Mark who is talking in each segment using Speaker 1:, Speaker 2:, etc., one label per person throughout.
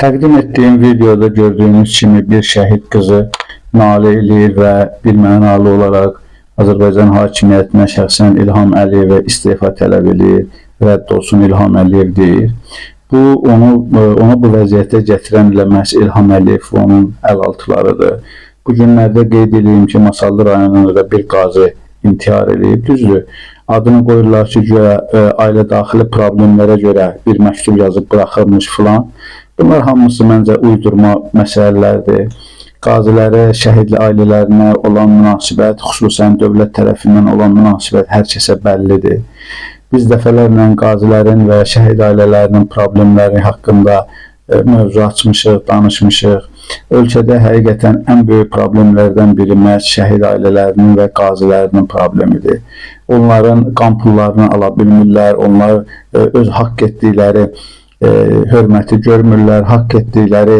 Speaker 1: Təqdim etdiyim videoda gördüyünüz kimi bir şəhid qızı nalə eləyir və birmənalı olaraq Azərbaycan hakimiyyətinə şəxsən İlham Əliyevə istefa tələb edir, rədd olsun İlham Əliyev deyir. Onu bu vəziyyətə gətirən ilə məhz İlham Əliyev və onun əlaltılarıdır. Bu günlərdə qeyd edeyim ki, Masallı rayonunda bir qazi intihar edib, düzdür. Adını qoyurlar ki, ailə daxili problemlərə görə bir məktub yazıb bıraxılmış filan. Bunlar hamısı məncə uydurma məsələlərdir. Qazilərə, şəhidli ailələrinə olan münasibət, xüsusən dövlət tərəfindən olan münasibət hər kəsə bəllidir. Biz dəfələrlə qazilərin və şəhid ailələrinin problemləri haqqında mövzu açmışıq, danışmışıq. Ölkədə həqiqətən ən böyük problemlərdən biri məhz şəhid ailələrinin və qazilərinin problemidir. Onların qan pullarını ala bilmirlər, onlar öz haqq etdikləri hörməti görmürlər, haqq etdikləri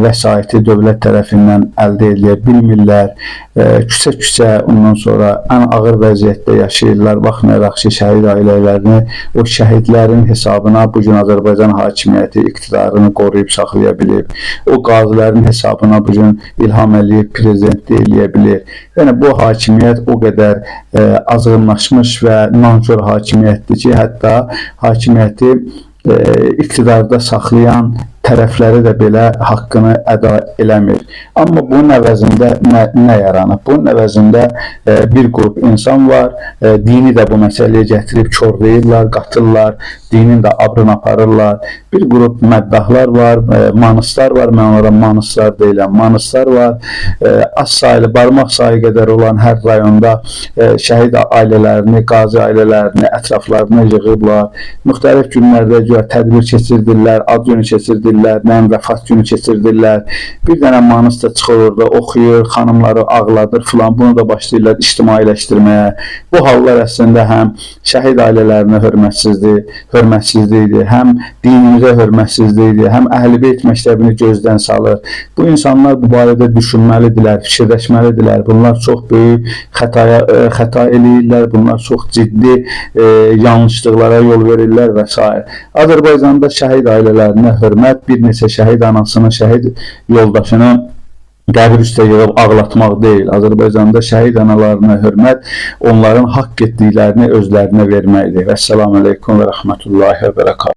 Speaker 1: vəsaiti dövlət tərəfindən əldə edə bilmirlər. Küçə-küçə ondan sonra ən ağır vəziyyətdə yaşayırlar. Baxmayaraq ki, şəhid ailələrini o şəhidlərin hesabına bugün Azərbaycan hakimiyyəti iqtidarını qoruyub saxlaya bilib. O qazilərin hesabına bugün İlham Əliyev prezidentlik eləyə bilir. Yəni bu hakimiyyət o qədər azğınlaşmış və nankör hakimiyyətdir ki, hətta hakimiyyəti iqtidarda saxlayan tərəfləri də belə haqqını əda eləmir. Amma bunun əvəzində nə yaranıb? Bunun əvəzində bir qrup insan var, dini də bu məsələyə gətirib körləyirlər, qatırlar, dinin də abrını aparırlar. Bir qrup məddahlar var, manistlar var, mən onlara manistlar deyiləm, manistlar var. Az sayılı, barmaq sayı qədər olan hər rayonda şəhid ailələrini, qazi ailələrini, ətraflarına yığırlar. Müxtəlif günlərdə tədbir keçirdirlər, ad günü keçirdirlər, nəyim vəfat günü keçirdirlər. Bir dənə manist da çıxır orada, oxuyur, xanımları ağladır filan. Bunu da başlayırlar ictimailəşdirməyə. Bu hallar əslində həm şəhid ailələrinə hörmətsizlikdir, həm dinimizə hörmətsizlikdir, həm Əhl-i Beyt məktəbini gözdən salır. Bu insanlar bu barədə düşünməlidirlər, fikirləşməlidirlər. Bunlar çox böyük xəta eləyirlər, bunlar çox ciddi yanlışlıqlara yol verirlər və s. Azərbaycanda şəhid ailələrinə hörmət, bir neçə şəhid anasını, şəhid yoldaşını qəbir üstə yığıb ağlatmaq deyil. Azərbaycanda şəhid analarına hörmət, onların haqq etdiklərini özlərinə verməkdir. Vəssalamu aleykum və rəhmətullahi və bərəkatuhu.